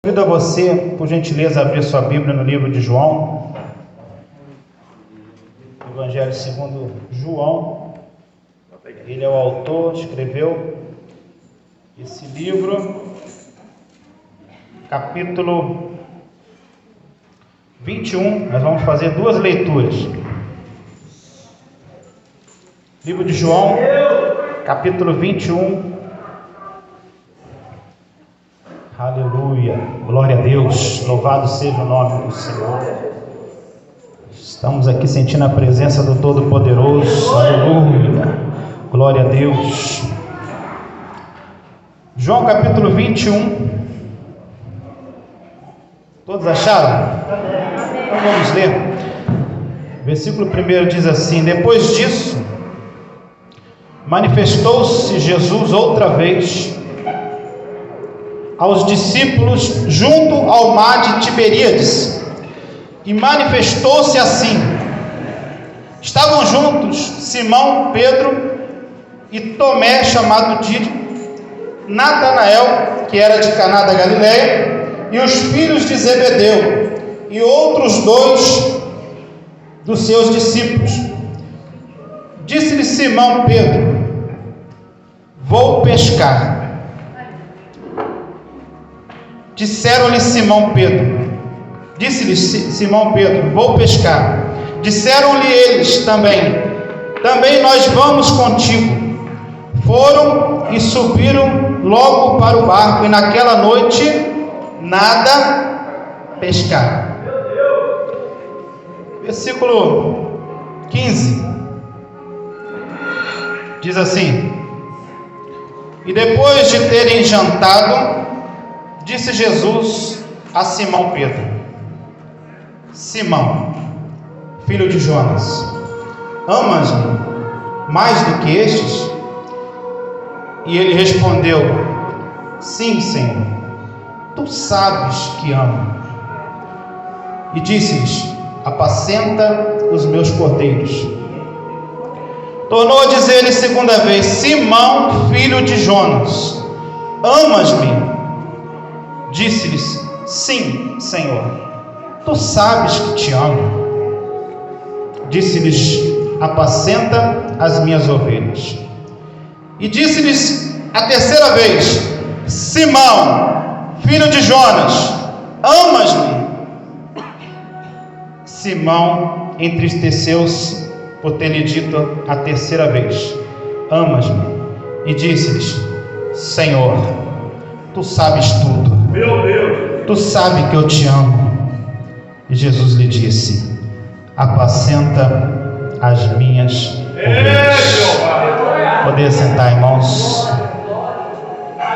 Convido a você, por gentileza, a abrir sua Bíblia no livro de João, Evangelho segundo João. Ele é o autor, escreveu esse livro, capítulo 21. Nós vamos fazer duas leituras. Livro de João, capítulo 21. Aleluia, glória a Deus, louvado seja o nome do Senhor. Estamos aqui sentindo a presença do Todo-Poderoso, aleluia, glória a Deus. João capítulo 21, todos acharam? Então vamos ler. Versículo 1 diz assim: depois disso, manifestou-se Jesus outra vez aos discípulos junto ao mar de Tiberíades, e manifestou-se assim: estavam juntos Simão, Pedro e Tomé, chamado de Natanael, que era de Caná da Galileia, e os filhos de Zebedeu, e outros dois dos seus discípulos. Disse-lhe Simão Pedro: vou pescar. Disseram-lhe Simão Pedro, disse-lhe Simão Pedro: vou pescar. Disseram-lhe eles também: também nós vamos contigo. Foram e subiram logo para o barco, e naquela noite nada pescaram. Versículo 15 diz assim: e depois de terem jantado, disse Jesus a Simão Pedro: Simão, filho de Jonas, amas-me mais do que estes? E ele respondeu: sim, Senhor, tu sabes que amo. E disse-lhes: apacenta os meus cordeiros. Tornou a dizer-lhe segunda vez: Simão, filho de Jonas, amas-me? Disse-lhes: sim, Senhor, tu sabes que te amo. Disse-lhes: apacenta as minhas ovelhas. E disse-lhes a terceira vez: Simão, filho de Jonas, amas-me? Simão entristeceu-se por ter-lhe dito a terceira vez: amas-me? E disse-lhes: Senhor, tu sabes tudo. Meu Deus, tu sabes que eu te amo. E Jesus lhe disse: apacenta as minhas ovelhas. Poder sentar, irmãos.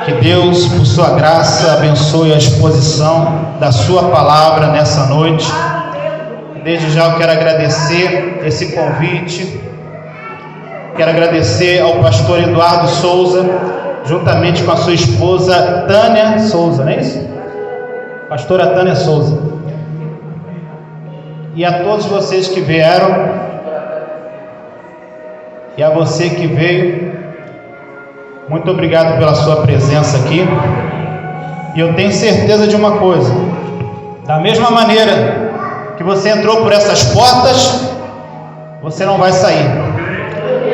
Que Deus, por sua graça, abençoe a exposição da sua palavra nessa noite. Desde já eu quero agradecer esse convite. Quero agradecer ao pastor Eduardo Souza, juntamente com a sua esposa Tânia Souza, não é isso? Pastora Tânia Souza. E a todos vocês que vieram, e a você que veio, muito obrigado pela sua presença aqui. E eu tenho certeza de uma coisa: da mesma maneira que você entrou por essas portas, você não vai sair,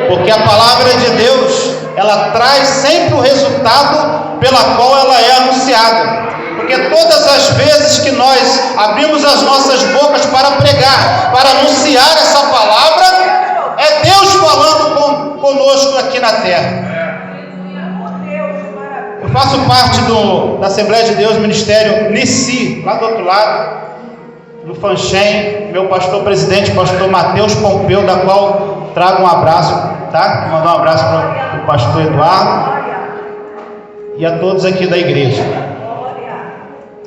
porque a palavra de Deus, ela traz sempre o resultado pela qual ela é anunciada. Porque todas as vezes que nós abrimos as nossas bocas para pregar, para anunciar essa palavra, é Deus falando conosco aqui na terra. Eu faço parte da Assembleia de Deus, Ministério Nissi, lá do outro lado, do Fanchen, meu pastor presidente, pastor Mateus Pompeu, da qual trago um abraço, tá? Mandar um abraço para o pastor Eduardo e a todos aqui da igreja.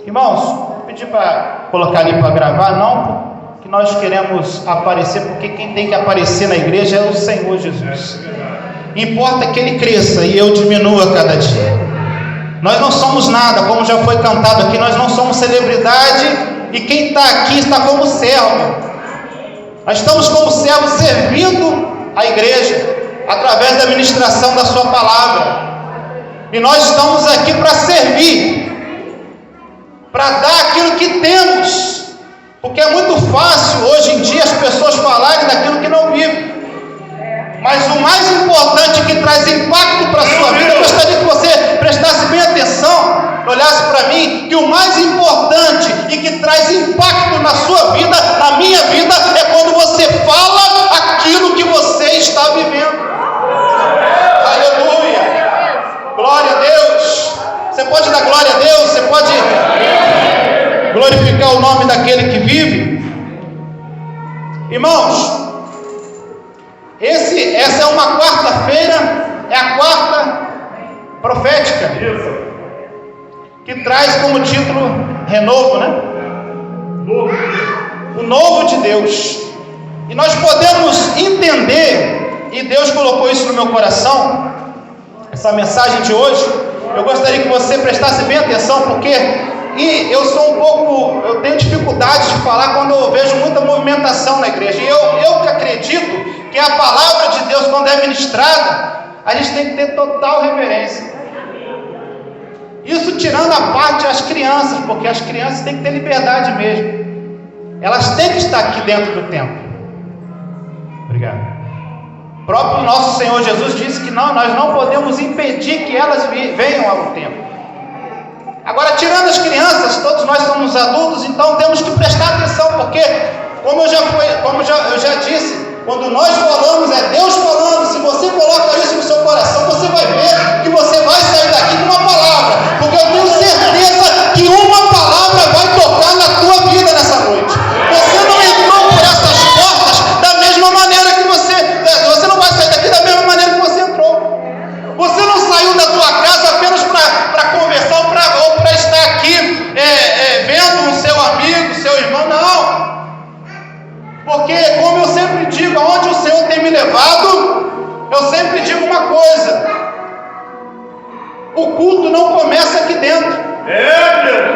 Irmãos, vou pedir para colocar ali para gravar, não que nós queremos aparecer, porque quem tem que aparecer na igreja é o Senhor Jesus. Importa que Ele cresça e eu diminua cada dia. Nós não somos nada, como já foi cantado aqui, nós não somos celebridade, e quem está aqui está como servo. Nós estamos como servo servindo a igreja, através da ministração da sua palavra. E nós estamos aqui para servir para dar aquilo que temos, porque é muito fácil hoje em dia as pessoas falarem daquilo que não vivem. Mas o mais importante, que traz impacto para a sua vida, eu gostaria que você prestasse bem atenção, olhasse para mim, que o mais importante e que traz impacto na sua vida, na minha vida, é quando você fala aquilo que você está vivendo. Aleluia! Glória a Deus! Você pode dar glória a Deus, você pode glorificar o nome daquele que vive. Irmãos, essa é uma quarta-feira, é a quarta profética, que traz como título renovo, né? O novo de Deus. E nós podemos entender, e Deus colocou isso no meu coração, essa mensagem de hoje. Eu gostaria que você prestasse bem atenção, porque eu tenho dificuldade de falar quando eu vejo muita movimentação na igreja. E eu que acredito que a palavra de Deus, quando é ministrada, a gente tem que ter total reverência. Isso tirando a parte as crianças, porque as crianças têm que ter liberdade mesmo. Elas têm que estar aqui dentro do templo. Obrigado. O próprio nosso Senhor Jesus disse que nós não podemos impedir que elas venham ao templo. Agora, tirando as crianças, todos nós somos adultos, então temos que prestar atenção, porque, como eu já disse, quando nós falamos, é Deus falando. Se você coloca isso no seu coração, você vai ver que você vai sair daqui com uma palavra, porque eu tenho certeza que uma palavra vai tocar na tua vida nessa noite. Você não entrou por essas portas da mesma maneira que você não vai sair daqui da mesma maneira que você entrou. Você não saiu da tua casa apenas para conversar ou para estar aqui vendo o seu amigo, seu irmão, não. Porque, como eu sempre digo, aonde o Senhor tem me levado, eu sempre digo uma coisa: o culto não começa aqui dentro.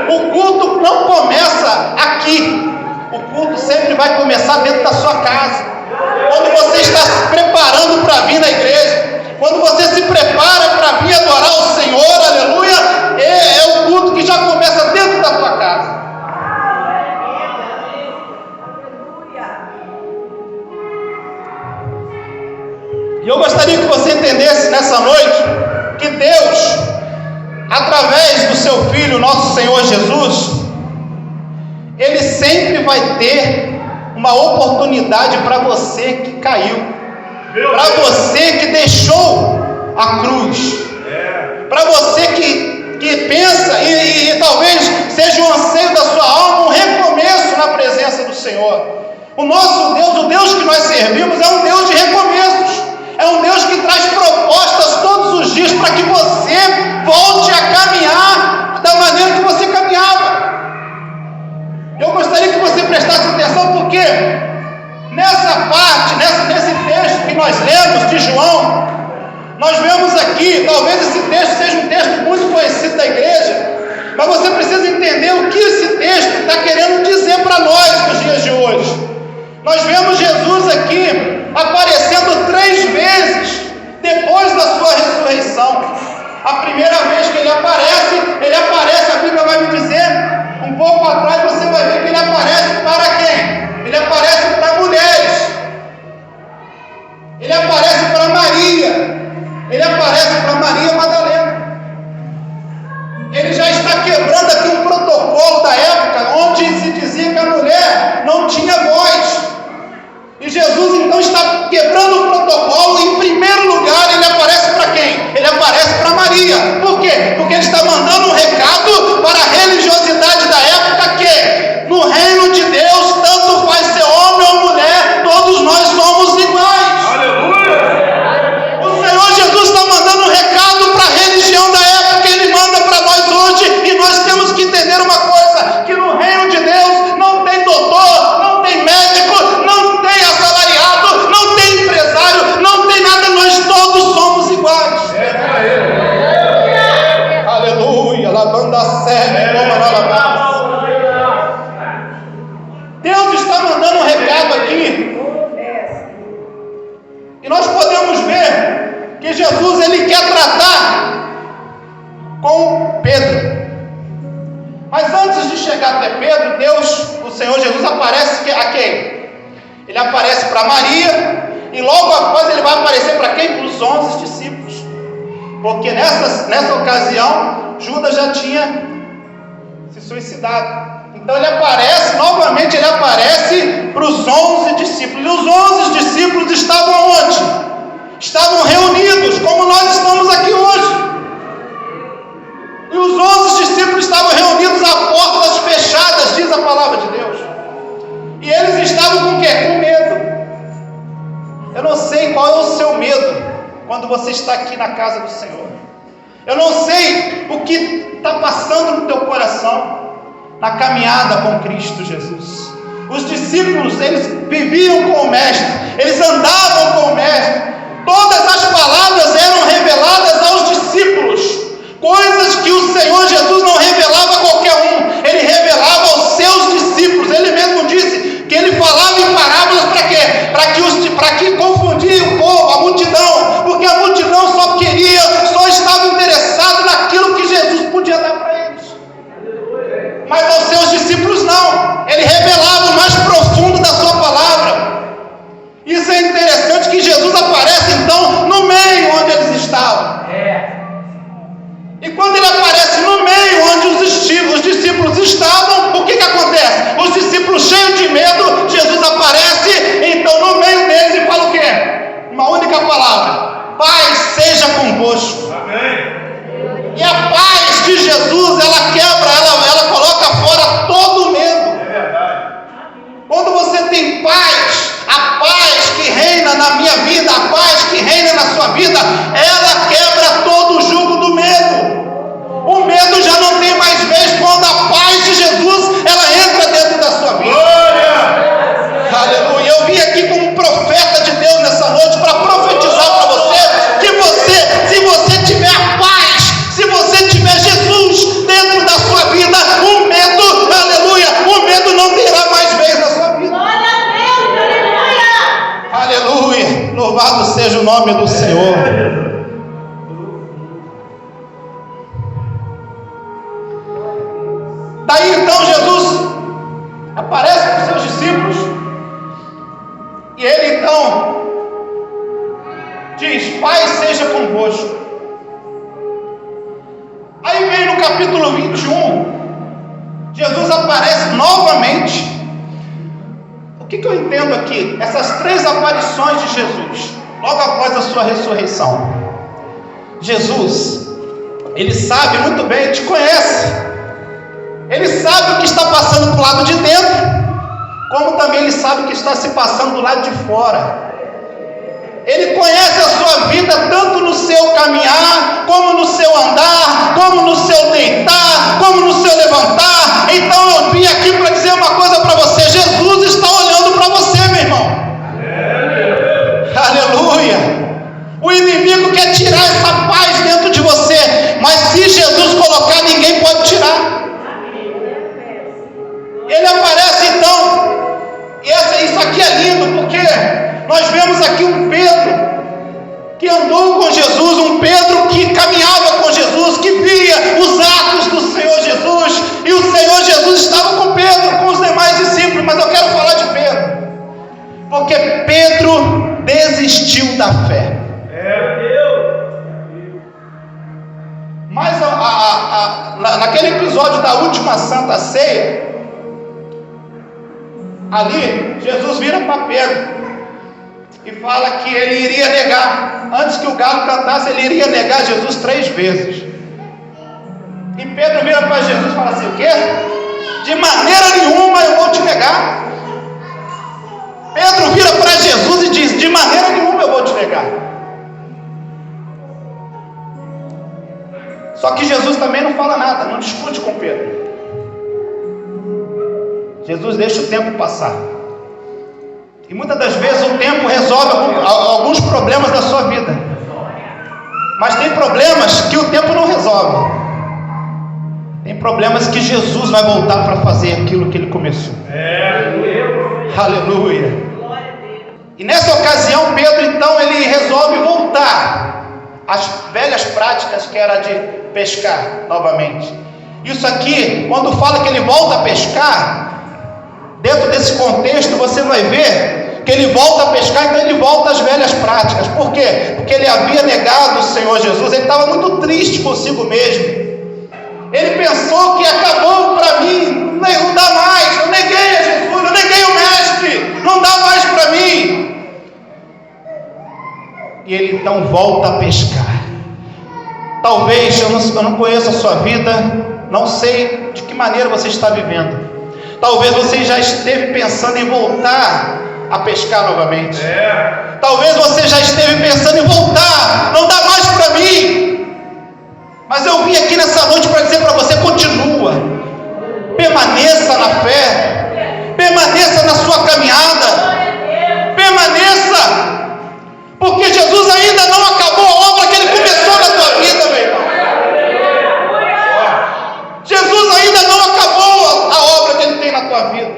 O culto não começa aqui. O culto sempre vai começar dentro da sua casa. Quando você está se preparando para vir na igreja, quando você se prepara para vir adorar o Senhor, aleluia, é o culto que já começa dentro da tua casa. E eu gostaria que você entendesse nessa noite que Deus, através do seu Filho, nosso Senhor Jesus, Ele sempre vai ter uma oportunidade para você que caiu, para você que deixou a cruz, para você que pensa e talvez seja o anseio da sua alma, um recomeço na presença do Senhor. O nosso Deus, o Deus que nós servimos, é um Deus de recomeços. É um Deus que traz propostas todos os dias para que você volte a caminhar da maneira que você caminhava. Eu gostaria que você prestasse atenção, porque nessa parte, nesse texto que nós lemos de João, nós vemos aqui, talvez esse texto seja um texto muito conhecido da igreja, mas você precisa entender o que esse texto está querendo dizer para nós nos dias de hoje. Nós vemos Jesus aqui aparecendo 3 vezes depois da sua ressurreição. A primeira vez que ele aparece, a Bíblia vai me dizer, um pouco atrás você vai ver que ele aparece para quem? Ele aparece para mulheres, ele aparece para Maria, ele aparece para Maria Madalena. Ele já está quebrando aqui um protocolo da época, onde se dizia que a mulher não tinha voz. E Jesus então está quebrando o protocolo. Em primeiro lugar, ele aparece para quem? Ele aparece para Maria. Por quê? Porque ele está mandando um recado para a religiosidade da época, que no reino de Deus, tanto faz ser homem ou mulher, todos nós somos iguais. Aleluia! O Senhor Jesus está mandando um recado para a religião da época, ele manda para nós hoje, e nós temos que entender uma coisa: que no reino de Deus não tem doutor, não tem médico, não tem assalariado, não tem empresário, não tem nada, nós todos somos iguais. Aleluia, lavando a sede, Deus está mandando um recado aqui, e nós podemos ver que Jesus, ele quer tratar com Pedro. Mas antes de chegar até Pedro, o Senhor Jesus aparece a quem? Ele aparece para Maria, e logo após ele vai aparecer para quem? Para os 11 discípulos. Porque nessa ocasião, Judas já tinha se suicidado. Então ele aparece, novamente ele aparece para os 11 discípulos. E os 11 discípulos estavam onde? Estavam reunidos, como nós estamos aqui hoje. E os 11 discípulos estavam reunidos a portas fechadas, diz a palavra de Deus. E eles estavam com o quê? Com medo. Eu não sei qual é o seu medo quando você está aqui na casa do Senhor. Eu não sei o que está passando no teu coração na caminhada com Cristo Jesus. Os discípulos, eles viviam com o Mestre, eles andavam com o Mestre. Todas as palavras eram reveladas aos discípulos, coisas que o Senhor Jesus não revelava a qualquer um, ele revelava aos seus discípulos. Ele mesmo disse que ele falava em parábolas para quê? Para que confundia o povo, a multidão, porque a multidão só estava interessada naquilo que Jesus podia dar para eles. Mas aos seus discípulos não, ele revelava o mais profundo da sua palavra. Isso é interessante, que Jesus aparece então no meio onde eles estavam. E quando ele aparece no meio onde os discípulos estavam, o que acontece? Os discípulos cheios de medo, Jesus aparece então no meio deles e fala o quê? Uma única palavra: paz seja convosco. Amém. E a paz de Jesus, ela quebra, ela coloca fora todo o medo. É verdade. Quando você tem paz, a paz que reina na minha vida, a paz que reina na sua vida, ela quebra todo o jugo do medo. O medo já não tem mais vez quando a paz de Jesus, ela entra dentro da sua vida. Glória! Aleluia! Eu vim aqui como profeta de Deus nessa noite para profetizar para você que se você tiver a paz, se você tiver Jesus dentro da sua vida, o medo, aleluia, o medo não terá mais vez na sua vida. Glória a Deus! Aleluia! Aleluia! Louvado seja o nome do Senhor. Daí então Jesus aparece para os seus discípulos e ele então diz: paz seja convosco. Aí vem no capítulo 21, Jesus aparece novamente. O que eu entendo aqui? Essas 3 aparições de Jesus logo após a sua ressurreição. Jesus, ele sabe muito bem, te conhece. Ele sabe o que está passando do lado de dentro, como também ele sabe o que está se passando do lado de fora. Ele conhece a sua vida tanto no seu caminhar, como no seu andar, como no seu deitar, como no seu levantar. Então eu vim aqui para dizer uma coisa para você: Jesus está olhando para você, meu irmão. Aleluia! O inimigo quer tirar essa paz dentro de você, mas se Jesus colocar, ninguém pode tirar. Ele aparece então, e isso aqui é lindo, porque nós vemos aqui um Pedro que andou com Jesus, um Pedro que caminhava com Jesus, que via os atos do Senhor Jesus, e o Senhor Jesus estava com Pedro, com os demais discípulos. Mas eu quero falar de Pedro, porque Pedro desistiu da fé. Mas naquele episódio da última Santa Ceia, ali, Jesus vira para Pedro e fala que ele iria negar, antes que o galo cantasse, ele iria negar Jesus 3 vezes. E Pedro vira para Jesus e fala assim: o quê? De maneira nenhuma eu vou te negar. Pedro vira para Jesus e diz: de maneira nenhuma eu vou te negar. Só que Jesus também não fala nada, não discute com Pedro. Jesus deixa o tempo passar. E muitas das vezes o tempo resolve alguns problemas da sua vida. Mas tem problemas que o tempo não resolve. Tem problemas que Jesus vai voltar para fazer aquilo que ele começou. Aleluia. E nessa ocasião Pedro então ele resolve voltar às velhas práticas, que era de pescar novamente. Isso aqui, quando fala que ele volta a pescar, dentro desse contexto você vai ver que ele volta a pescar, então ele volta às velhas práticas. Por quê? Porque ele havia negado o Senhor Jesus, ele estava muito triste consigo mesmo. Ele pensou que acabou para mim, não dá mais, eu neguei a Jesus, eu neguei o Mestre, não dá mais para mim. E ele então volta a pescar. Talvez, eu não conheço a sua vida, não sei de que maneira você está vivendo. Talvez você já esteve pensando em voltar a pescar novamente. Talvez você já esteve pensando em voltar, não dá mais para mim. Mas eu vim aqui nessa noite para dizer para você: continua, permaneça na fé, permaneça na sua caminhada, permaneça, porque Jesus ainda não acabou a obra que ele começou na tua vida, meu irmão. Jesus ainda não acabou a obra que ele tem na tua vida.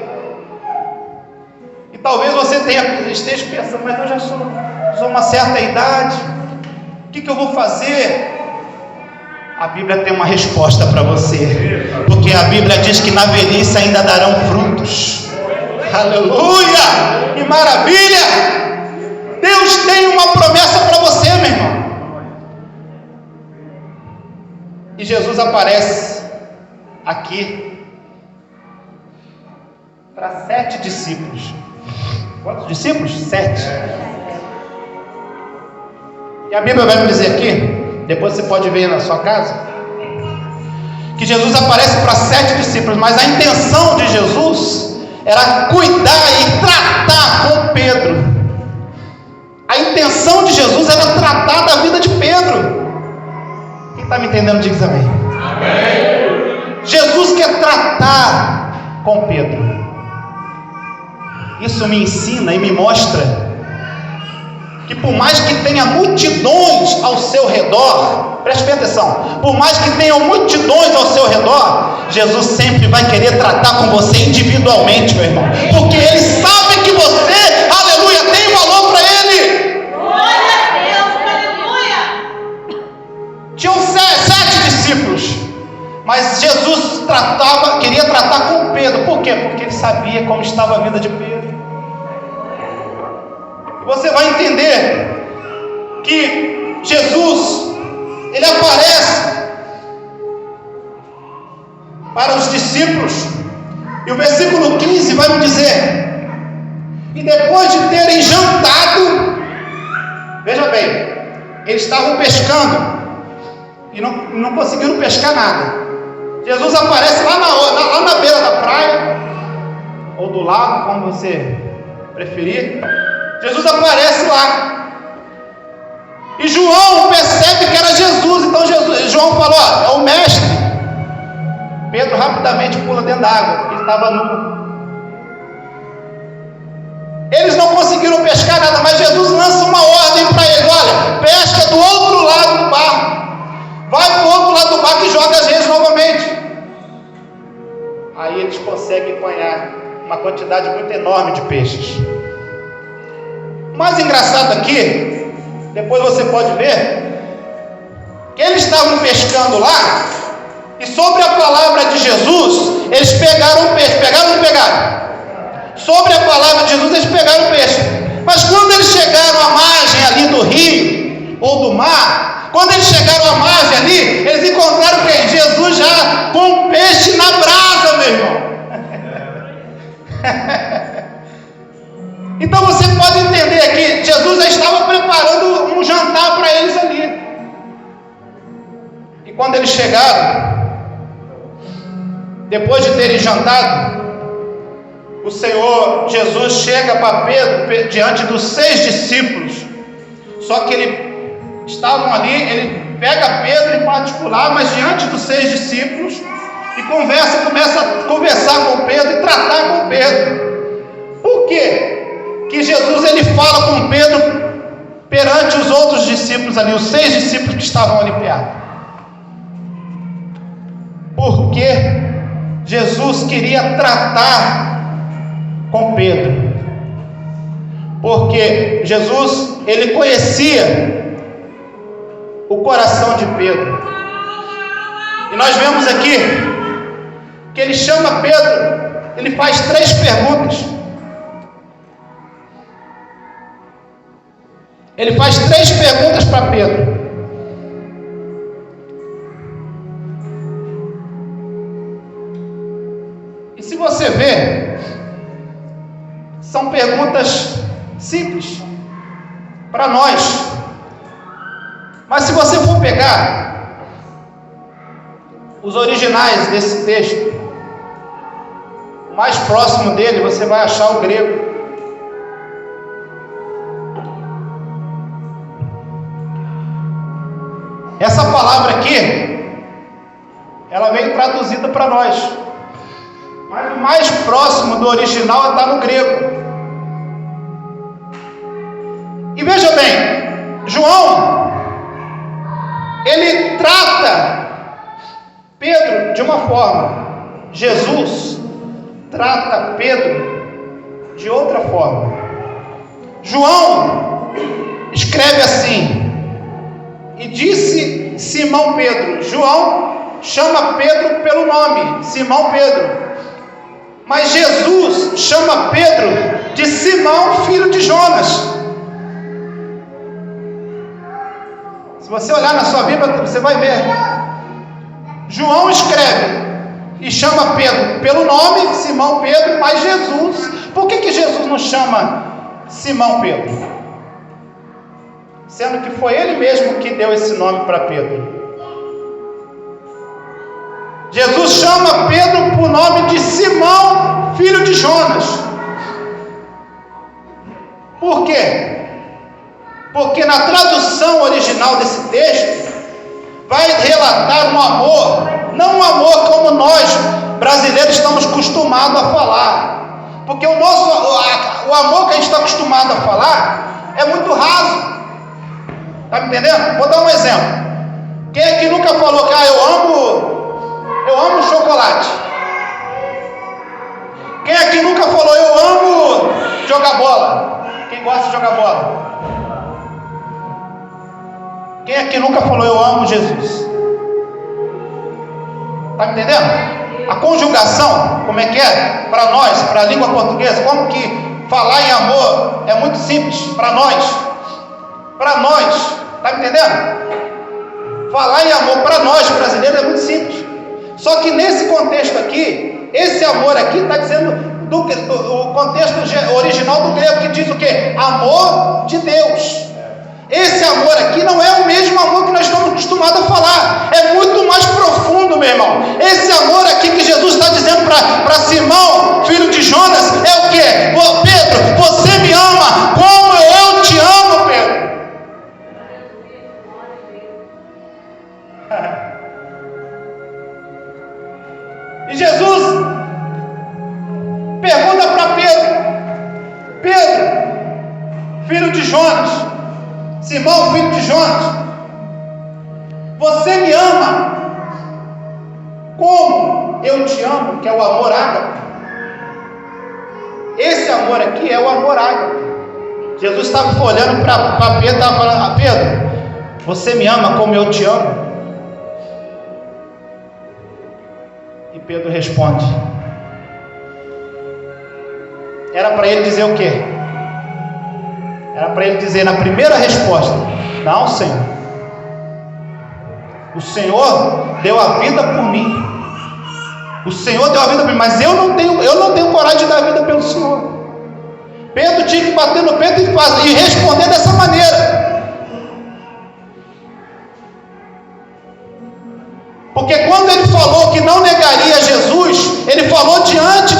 E talvez você esteja pensando: mas eu já sou uma certa idade, o que eu vou fazer? A Bíblia tem uma resposta para você, porque a Bíblia diz que na velhice ainda darão frutos. Aleluia! Que maravilha! Deus tem uma promessa para você, meu irmão. E Jesus aparece aqui para 7 discípulos. Quantos discípulos? 7. E a Bíblia vai me dizer aqui, depois você pode ver na sua casa, que Jesus aparece para 7 discípulos, mas a intenção de Jesus era cuidar e tratar com Pedro. A intenção de Jesus era tratar da vida de Pedro. Quem está me entendendo, diz amém. Amém. Jesus quer tratar com Pedro. Isso me ensina e me mostra que por mais que tenha multidões ao seu redor, preste bem atenção, por mais que tenham multidões ao seu redor, Jesus sempre vai querer tratar com você individualmente, meu irmão, porque Ele sabe que você, aleluia, tem valor para Ele. Glória a Deus, aleluia. Tinham 7 discípulos, mas Jesus queria tratar com Pedro. Por quê? Porque Ele sabia como estava a vida de Pedro. Você vai entender que Jesus, Ele aparece para os discípulos, e o versículo 15 vai me dizer: e depois de terem jantado, veja bem, eles estavam pescando e não conseguiram pescar nada. Jesus aparece lá na beira da praia, ou do lago, como você preferir. Jesus aparece lá, e João percebe que era Jesus. Então João falou: é o Mestre. Pedro rapidamente pula dentro da água, porque ele estava nu. Eles não conseguiram pescar nada, mas Jesus lança uma ordem para eles: olha, pesca do outro lado do barco, vai para o outro lado do barco e joga as redes novamente. Aí eles conseguem apanhar uma quantidade muito enorme de peixes. O mais engraçado aqui, depois você pode ver, que eles estavam pescando lá, e sobre a palavra de Jesus, eles pegaram o peixe. Pegaram ou não pegaram? Sobre a palavra de Jesus, eles pegaram o peixe. Mas quando eles chegaram à margem ali do rio, ou do mar, quando eles chegaram à margem ali, eles encontraram quem? Jesus já com peixe na brasa, meu irmão. Então você pode entender que Jesus já estava preparando um jantar para eles ali. E quando eles chegaram, depois de terem jantado, o Senhor Jesus chega para Pedro diante dos 6 discípulos. Só que estavam ali, ele pega Pedro em particular, mas diante dos 6 discípulos, e começa a conversar com Pedro e tratar com Pedro. Por quê? Que Jesus ele fala com Pedro perante os outros discípulos ali, os 6 discípulos que estavam ali perto. Porque Jesus queria tratar com Pedro. Porque Jesus, ele conhecia o coração de Pedro. E nós vemos aqui que ele chama Pedro, ele faz 3 perguntas. Ele faz 3 perguntas para Pedro. E se você ver, são perguntas simples para nós. Mas se você for pegar os originais desse texto, o mais próximo dele, você vai achar o grego. Essa palavra aqui, ela veio traduzida para nós, mas o mais próximo do original está no grego. E veja bem, João, ele trata Pedro de uma forma, Jesus trata Pedro de outra forma. João escreve assim: e disse Simão Pedro. João chama Pedro pelo nome, Simão Pedro. Mas Jesus chama Pedro de Simão, filho de Jonas. Se você olhar na sua Bíblia, você vai ver. João escreve e chama Pedro pelo nome, Simão Pedro, mas Jesus, por que Jesus não chama Simão Pedro? Sendo que foi ele mesmo que deu esse nome para Pedro. Jesus chama Pedro por nome de Simão, filho de Jonas. Por quê? Porque na tradução original desse texto, vai relatar um amor, não um amor como nós, brasileiros, estamos acostumados a falar. Porque o amor que a gente está acostumado a falar é muito raso. Está me entendendo? Vou dar um exemplo. Quem é que nunca falou que eu amo chocolate? Quem é que nunca falou eu amo jogar bola? Quem gosta de jogar bola? Quem é que nunca falou eu amo Jesus? Está me entendendo? A conjugação, como é que é? Para nós, para a língua portuguesa, como que falar em amor é muito simples para nós. Para nós, está me entendendo? Falar em amor para nós brasileiros é muito simples. Só que nesse contexto aqui, esse amor aqui está dizendo o contexto original do grego, que diz o quê? Amor de Deus. Esse amor aqui não é o mesmo amor que nós estamos acostumados a falar. É muito mais profundo, meu irmão. Esse amor aqui que Jesus está dizendo para Simão, filho de Jonas, é o quê? Pedro, você me ama como eu te amo, Pedro. E Jesus pergunta para Pedro, filho de Jonas, Simão, filho de Jonas, você me ama como eu te amo, que é o amor ágape. Esse amor aqui é o amor ágape. Jesus estava olhando para Pedro, estava falando: Pedro, você me ama como eu te amo? E Pedro responde. Era para ele dizer o quê? Era para ele dizer na primeira resposta: não, Senhor. O Senhor deu a vida por mim. O Senhor deu a vida por mim, mas eu não tenho coragem de dar a vida pelo Senhor. Pedro tinha que bater no peito e responder dessa maneira. Porque quando ele falou que não negaria Jesus, ele falou diante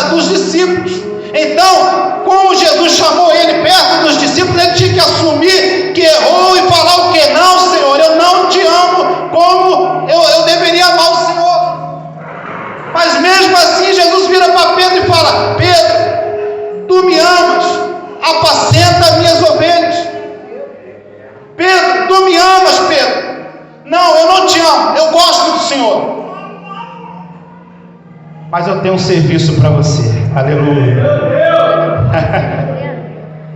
dos discípulos. Então, como Jesus chamou ele perto dos discípulos, ele tinha que assumir que errou e falar o que? Não, Senhor, eu não te amo como eu deveria amar o Senhor. Mas mesmo assim, Jesus vira para Pedro e fala: Pedro, tu me amas, apacenta as minhas ovelhas. Pedro, tu me amas, Pedro. Não, eu não te amo, eu gosto do Senhor, mas eu tenho um serviço para você. Aleluia.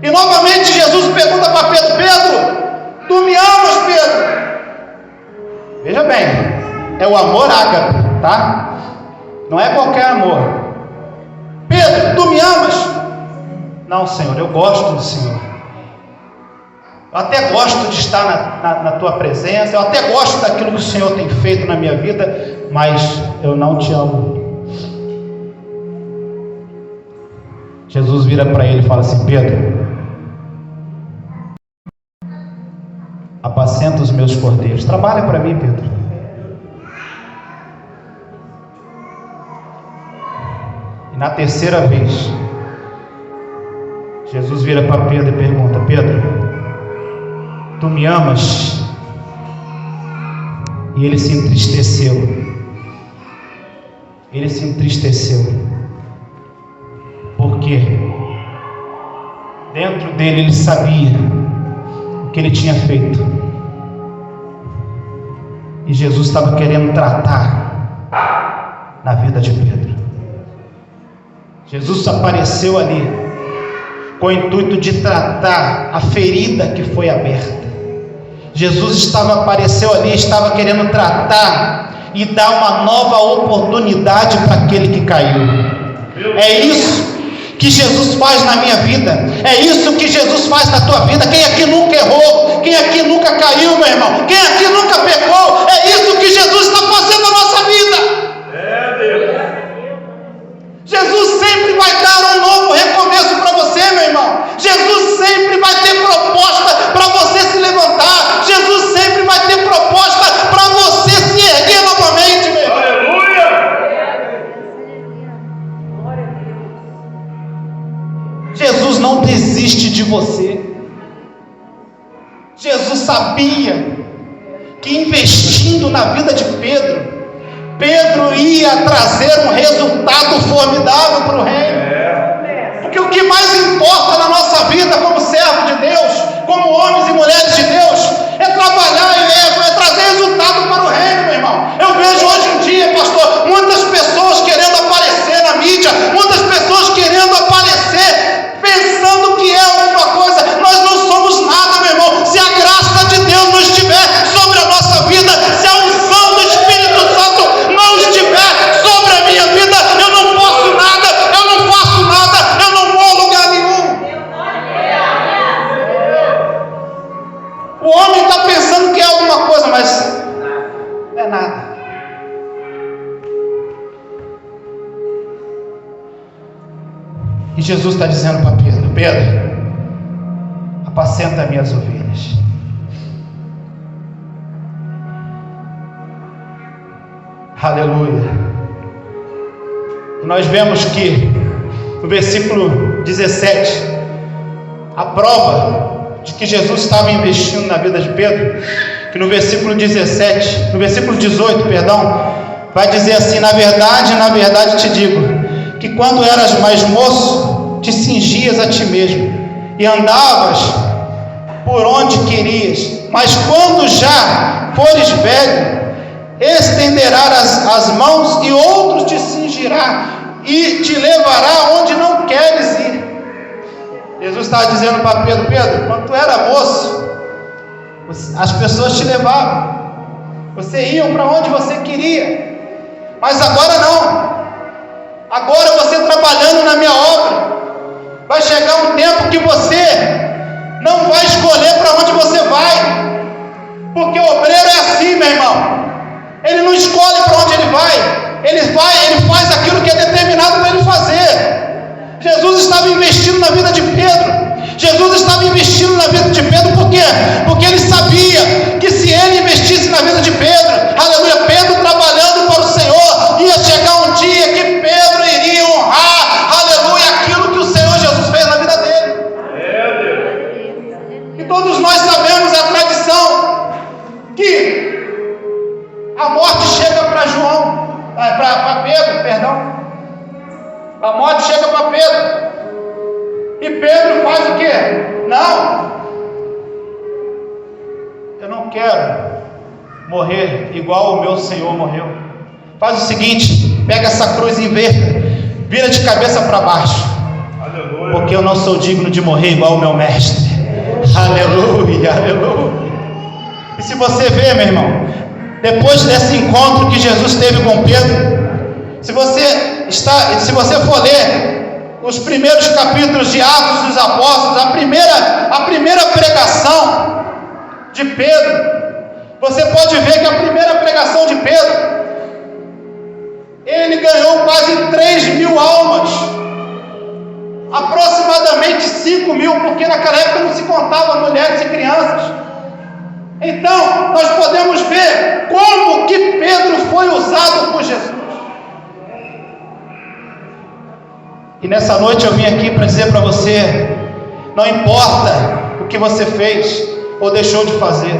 E novamente Jesus pergunta para Pedro: Pedro, tu me amas, Pedro? Veja bem, é o amor ágape, tá? Não é qualquer amor. Pedro, tu me amas? Não, Senhor, eu gosto do Senhor. Eu até gosto de estar na tua presença, eu até gosto daquilo que o Senhor tem feito na minha vida, mas eu não te amo. Jesus vira para ele e fala assim: Pedro, apacenta os meus cordeiros. Trabalha para mim, Pedro. E na terceira vez, Jesus vira para Pedro e pergunta: Pedro, tu me amas? E ele se entristeceu. Ele se entristeceu. Porque dentro dele ele sabia o que ele tinha feito. E Jesus estava querendo tratar na vida de Pedro. Jesus apareceu ali com o intuito de tratar a ferida que foi aberta. Jesus apareceu ali, estava querendo tratar e dar uma nova oportunidade para aquele que caiu. É isso que Jesus faz na minha vida, é isso que Jesus faz na tua vida. Quem aqui nunca errou? Quem aqui nunca caiu, meu irmão? Quem aqui nunca pecou? É isso que Jesus está fazendo na nossa vida. Jesus sempre vai dar um novo recomeço para você, meu irmão. Jesus sempre vai ter proposta para você se levantar. Jesus sempre vai ter proposta para você se erguer novamente, meu irmão. Jesus não desiste de você. Jesus sabia que investindo na vida de Pedro ia trazer um resultado formidável para o reino. Porque o que mais importa na nossa vida como servo de Deus, como homens e mulheres de Deus, é trabalhar é trazer resultado para o reino, meu irmão. Eu vejo hoje em dia, pastor, muitas pessoas querendo aparecer na mídia, muitas pessoas querendo aparecer, pensando que é alguma coisa. Nós não somos nada, meu irmão. Se a graça de Deus não estiver sobre a nossa vida, se a unção do Espírito Santo não estiver sobre a minha vida, eu não posso nada, eu não faço nada, eu não vou a lugar nenhum. O homem está pensando que é alguma coisa, mas não é nada. E Jesus está dizendo para Pedro: Pedro, apacenta minhas ovelhas. Aleluia. E nós vemos que no versículo 17, a prova de que Jesus estava investindo na vida de Pedro, que no versículo 17, no versículo 18, perdão, vai dizer assim: na verdade te digo, que quando eras mais moço, te cingias a ti mesmo, e andavas por onde querias, mas quando já fores velho, estenderás as mãos, e outro te cingirá, e te levará onde não queres ir. Jesus estava dizendo para Pedro: Pedro, quando tu era moço, as pessoas te levavam, você ia para onde você queria, mas agora não. Agora você trabalhando na minha obra, vai chegar um tempo que você não vai escolher para onde você vai, porque o obreiro é assim, meu irmão. Ele não escolhe para onde ele vai, ele faz aquilo que é determinado para ele fazer. Jesus estava investindo na vida de Pedro. Jesus estava investindo na vida de Pedro, por quê? Porque ele sabia que se ele investisse na vida de Pedro, aleluia, Pedro trabalhando para o Senhor, ia chegar um dia que Pedro iria honrar, aleluia, aquilo que o Senhor Jesus fez na vida dele. E todos nós sabemos a tradição que a morte chega para Pedro, perdão. A morte chega para Pedro. E Pedro faz o quê? Não, eu não quero morrer igual o meu Senhor morreu. Faz o seguinte: pega essa cruz e inverta, vira de cabeça para baixo. Aleluia. Porque eu não sou digno de morrer igual o meu mestre. Aleluia, aleluia. E se você vê, meu irmão, depois desse encontro que Jesus teve com Pedro, se você se você for ler os primeiros capítulos de Atos dos Apóstolos, a primeira pregação de Pedro, você pode ver que a primeira pregação de Pedro, ele ganhou quase 3.000 almas, aproximadamente 5.000, porque naquela época não se contava mulheres e crianças. Então, nós podemos ver como que Pedro foi usado por Jesus. E nessa noite eu vim aqui para dizer para você, não importa o que você fez ou deixou de fazer,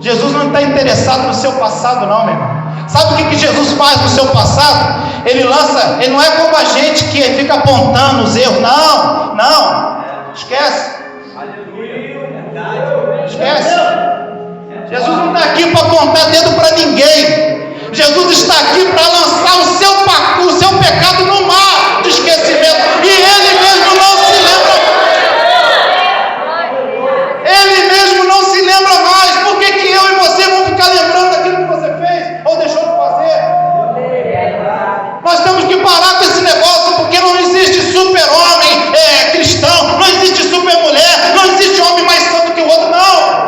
Jesus não está interessado no seu passado não, meu irmão. Sabe o que Jesus faz no seu passado? Ele não é como a gente que fica apontando os erros. Não, esquece. Esquece. Jesus não está aqui para apontar dedo para ninguém. Jesus está aqui para lançar o seu pecado no mar de esquecimento. E Ele mesmo não se lembra. Ele mesmo não se lembra mais. Por que eu e você vamos ficar lembrando daquilo que você fez ou deixou de fazer? Nós temos que parar com esse negócio, porque não existe super-homem cristão, não existe super-mulher, não existe homem mais santo que o outro, não.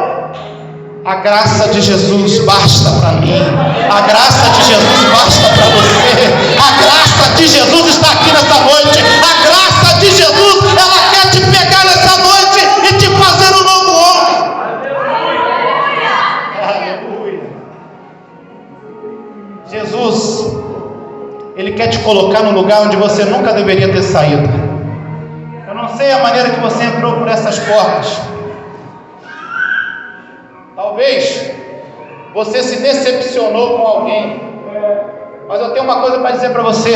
A graça de Jesus basta para mim, a graça de Jesus basta para você, a graça de Jesus está aqui nessa noite, a graça de Jesus, ela quer te pegar nessa noite e te fazer um novo homem. Aleluia. Jesus, Ele quer te colocar num lugar onde você nunca deveria ter saído. Eu não sei a maneira que você entrou por essas portas. Talvez você se decepcionou com alguém, mas eu tenho uma coisa para dizer para você: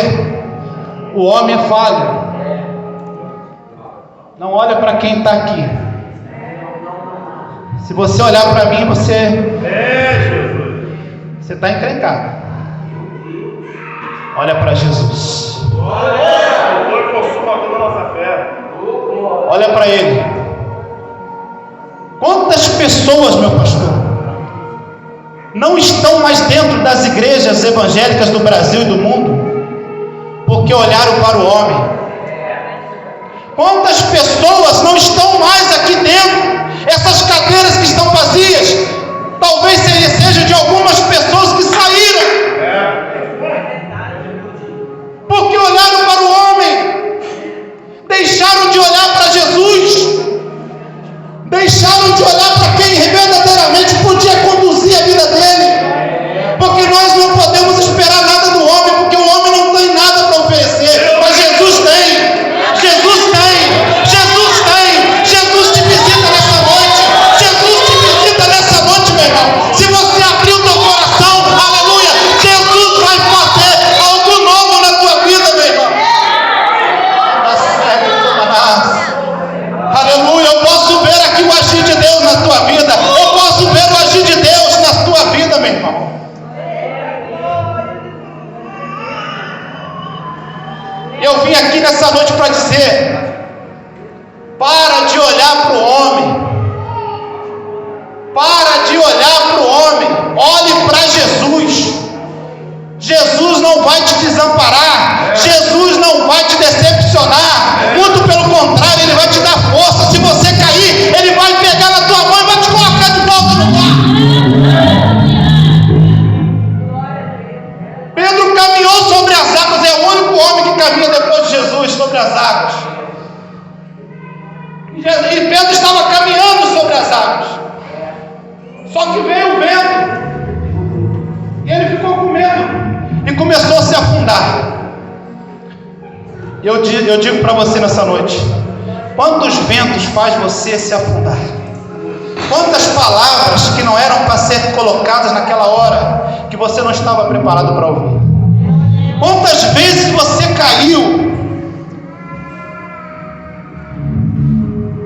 o homem é falho. Não olha para quem está aqui. Se você olhar para mim, você está encrencado. Olha para Jesus. Olha para Ele. Quantas pessoas, meu pastor, não estão mais dentro das igrejas evangélicas do Brasil e do mundo porque olharam para o homem? Quantas pessoas não estão mais aqui dentro? Essas cadeiras que estão vazias, talvez seja de algumas pessoas que saíram porque olharam para o homem, deixaram de olhar para Jesus, deixaram de olhar para quem verdadeiramente podia conduzir a vida dele, porque nós não podemos esperar nada do homem, porque o homem não tem nada para oferecer, mas Jesus tem, Jesus tem, Jesus tem. Jesus te visita nessa noite, Jesus te visita nessa noite, meu irmão. Se você abrir o teu coração, aleluia, Jesus vai fazer algo novo na tua vida, meu irmão. Aleluia, eu posso ver aqui o agir de Deus na tua vida, eu posso ver o agir de Deus na tua vida, meu irmão. Eu vim aqui nessa noite para dizer: para de olhar para o homem, para de olhar para o homem, olhe para Jesus. Jesus não vai te desamparar, Jesus não vai te decepcionar, muito pelo contrário, Ele vai te dar força. Se você cair, Ele vai pegar na tua mão e vai te colocar de volta no mar. Pedro caminhou sobre as águas, é o único homem que caminha depois de Jesus sobre as águas. E Pedro estava caminhando sobre as águas, só que veio o vento e ele ficou com medo e começou a se afundar. Eu digo para você nessa noite: quantos ventos faz você se afundar? Quantas palavras que não eram para ser colocadas naquela hora, que você não estava preparado para ouvir? Quantas vezes você caiu?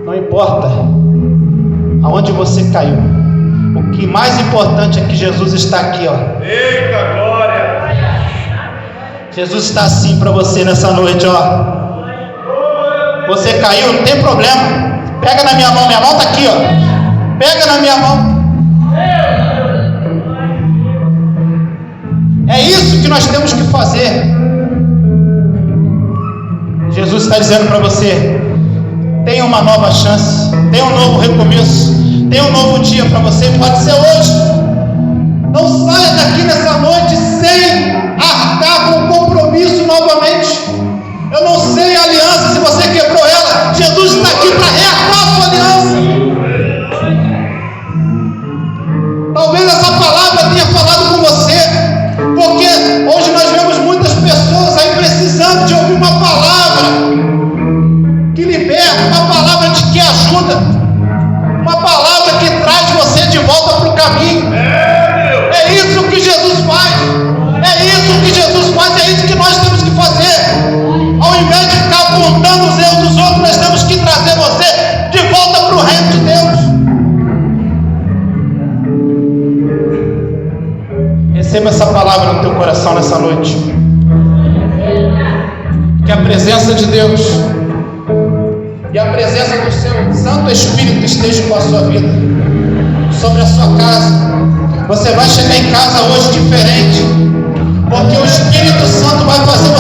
Não importa aonde você caiu, o que mais importante é que Jesus está aqui, ó. Eita glória! Jesus está assim para você nessa noite, ó. Você caiu, não tem problema. Pega na minha mão está aqui, ó. Pega na minha mão. É isso que nós temos que fazer. está dizendo para você: tem uma nova chance, tem um novo recomeço, tem um novo dia para você, pode ser hoje. Não saia daqui nessa noite sem arcar com o compromisso novamente. Eu não sei a aliança, se você quebrou ela, Jesus está aqui para rearmar a sua aliança. Talvez essa palavra tenha falado com você, porque hoje nós vemos muitas pessoas aí precisando de ouvir uma palavra que liberta, uma palavra que ajuda, uma palavra que traz você de volta para o caminho. É isso que Jesus faz, é isso que Jesus faz, é isso que nós temos que fazer. Ao invés de ficar apontando os erros dos outros, nós temos que trazer você de volta para o reino de Deus. Receba essa palavra no teu coração nessa noite. Que a presença de Deus e a presença do seu Santo Espírito esteja com a sua vida, sobre a sua casa. Você vai chegar em casa hoje diferente, porque o Espírito Santo vai fazer